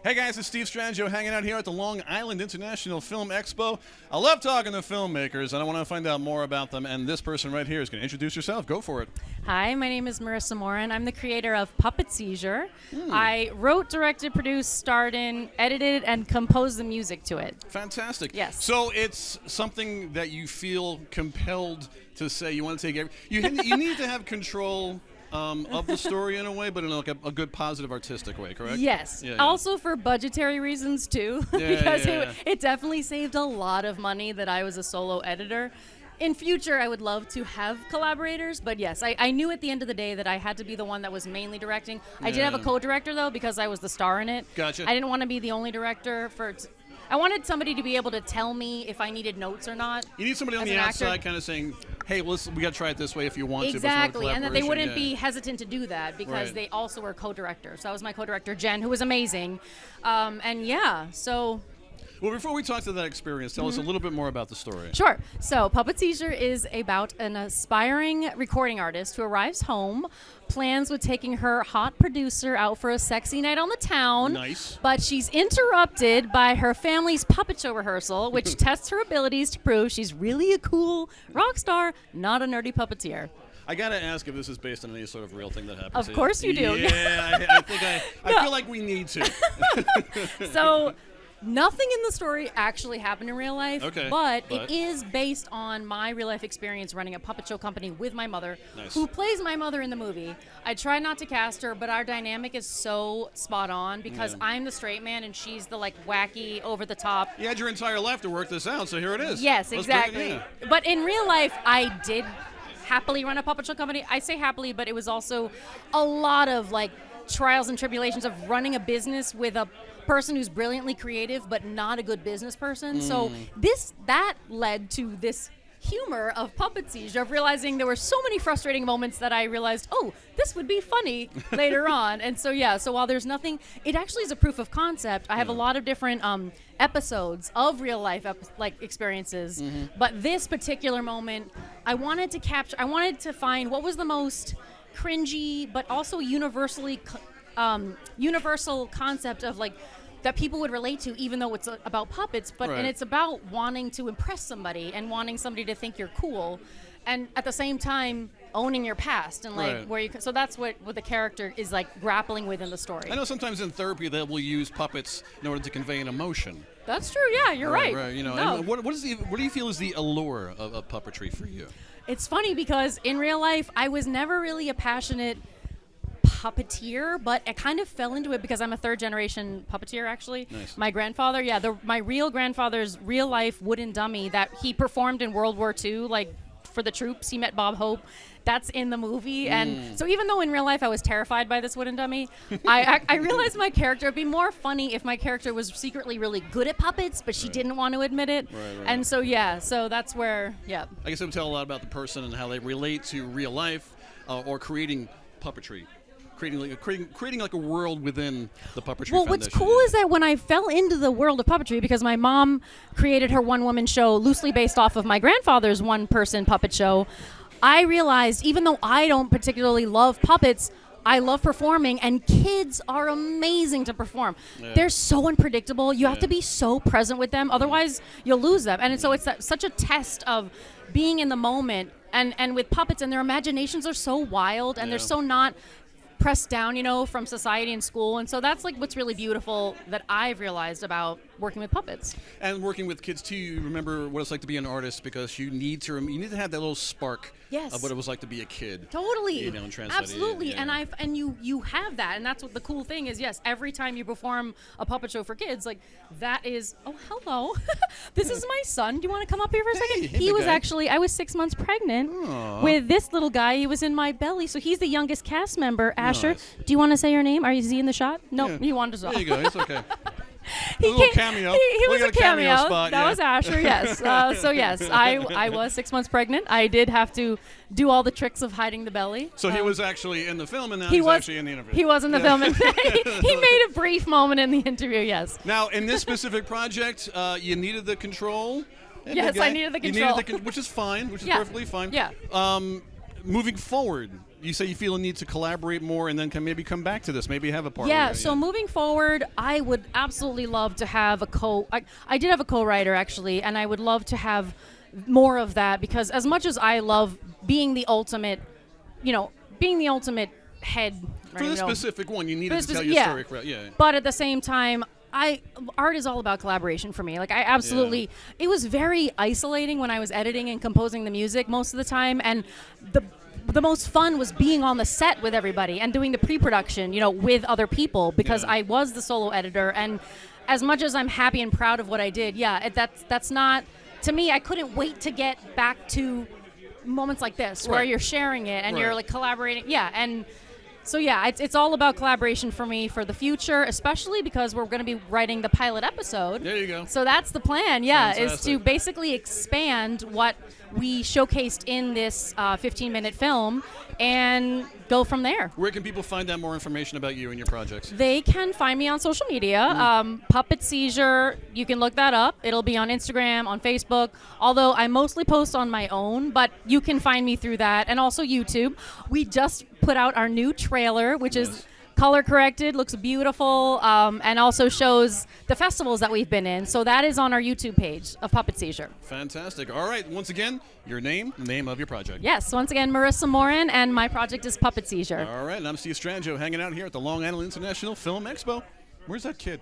Hey guys, it's Steve Strangio hanging out here at the Long Island International Film Expo. I love talking to filmmakers, and I want to find out more about them. And this person right here is going to introduce yourself. Go for it. Hi, my name is Merissa Morin. I'm the creator of Puppet Seizure. I wrote, directed, produced, starred in, edited, and composed the music to it. Fantastic. Yes. So it's something that you feel compelled to say. You want to take you need to have control of the story in a way, but in like a good, positive, artistic way, correct? Yes. Yeah. Also for budgetary reasons, too, because it definitely saved a lot of money that I was a solo editor. In future, I would love to have collaborators, but yes, I knew at the end of the day that I had to be the one that was mainly directing. I did have a co-director, though, because I was the star in it. Gotcha. I didn't want to be the only director I wanted somebody to be able to tell me if I needed notes or not. You need somebody on the outside kind of saying, hey, listen, we got to try it this way if you want to. Exactly, and that they wouldn't be hesitant to do that because they also were co-directors. So that was my co-director, Jen, who was amazing. Well, before we talk to that experience, tell us a little bit more about the story. Sure. So Puppet Seizure is about an aspiring recording artist who arrives home, plans with taking her hot producer out for a sexy night on the town. Nice. But she's interrupted by her family's puppet show rehearsal, which tests her abilities to prove she's really a cool rock star, not a nerdy puppeteer. I gotta ask if this is based on any sort of real thing that happened. Of course you do. Yeah, I think I feel like we need to. So nothing in the story actually happened in real life, but it is based on my real life experience running a puppet show company with my mother, who plays my mother in the movie. I try not to cast her, but our dynamic is so spot on because I'm the straight man and she's the like wacky, over the top. You had your entire life to work this out, so here it is. Yes, exactly. But in real life, I did happily run a puppet show company. I say happily, but it was also a lot of like trials and tribulations of running a business with a person who's brilliantly creative but not a good business person. So that led to this humor of Puppet Seizure, of realizing there were so many frustrating moments that I realized, oh, this would be funny later on. And so while there's nothing, it actually is a proof of concept. I have a lot of different episodes of real life experiences, but this particular moment I wanted to find what was the most cringy but also universal concept of like that people would relate to, even though it's about puppets, and it's about wanting to impress somebody and wanting somebody to think you're cool, and at the same time owning your past and like where you. So that's what the character is like grappling with in the story. I know sometimes in therapy they will use puppets in order to convey an emotion. That's true. Yeah, you're right. Right. You know, and what do you feel is the allure of puppetry for you? It's funny because in real life I was never really a passionate puppeteer, but I kind of fell into it because I'm a third generation puppeteer actually. Nice. My grandfather, my real grandfather's real life wooden dummy that he performed in World War II, like for the troops. He met Bob Hope. That's in the movie. And so even though in real life I was terrified by this wooden dummy, I realized my character would be more funny if my character was secretly really good at puppets, but she didn't want to admit it. And so that's where, I guess it would tell a lot about the person and how they relate to real life or creating puppetry. Creating like a world within the puppetry foundation. What's cool is that when I fell into the world of puppetry, because my mom created her one-woman show loosely based off of my grandfather's one-person puppet show, I realized even though I don't particularly love puppets, I love performing, and kids are amazing to perform. They're so unpredictable. You have to be so present with them, otherwise you'll lose them. And so it's such a test of being in the moment, and with puppets, and their imaginations are so wild, and they're so not pressed down, from society and school. And so that's like what's really beautiful that I've realized about working with puppets. And working with kids too, you remember what it's like to be an artist because you need to have that little spark of what it was like to be a kid. Totally. And translate absolutely. And you have that, and that's what the cool thing is. Yes, every time you perform a puppet show for kids, like that is, oh, hello. This is my son. Do you want to come up here for a second? Hey, he was actually, I was 6 months pregnant with this little guy. He was in my belly. So he's the youngest cast member, Asher. Nice. Do you want to say your name? Are you in the shot? No, he wanted to. There you go. It's okay. A little cameo. He was a cameo spot. That was Asher, yes. So yes, I was 6 months pregnant. I did have to do all the tricks of hiding the belly. So he was actually in the film, and now he's actually in the interview. He was in the film, and he made a brief moment in the interview, yes. Now, in this specific project, you needed the control. Yes, I needed the control. Which is fine, which is perfectly fine. Yeah. moving forward, you say you feel a need to collaborate more, and then can maybe come back to this. Maybe have a part. Yeah. So moving forward, I would absolutely love to have I did have a co-writer actually, and I would love to have more of that because as much as I love being the ultimate, being the ultimate head. For the specific one, you needed to tell your story. Yeah. But at the same time, art is all about collaboration for me. Like I absolutely, it was very isolating when I was editing and composing the music most of the time, and the most fun was being on the set with everybody and doing the pre-production, with other people because I was the solo editor. And as much as I'm happy and proud of what I did, that's not, to me, I couldn't wait to get back to moments like this where you're sharing it and you're like collaborating. Yeah. And so it's all about collaboration for me for the future, especially because we're going to be writing the pilot episode. There you go. So that's the plan, is to Fantastic. basically expand what we showcased in this 15-minute film and go from there. Where can people find out more information about you and your projects? They can find me on social media. Puppet Seizure, you can look that up. It'll be on Instagram, on Facebook, although I mostly post on my own, but you can find me through that, and also YouTube. We just put out our new trailer, which is color corrected, looks beautiful, and also shows the festivals that we've been in. So that is on our YouTube page of Puppet Seizure. Fantastic. All right. Once again, your name of your project. Yes. Once again, Merissa Morin, and my project is Puppet Seizure. All right. And I'm Steve Strangio hanging out here at the Long Island International Film Expo. Where's that kid?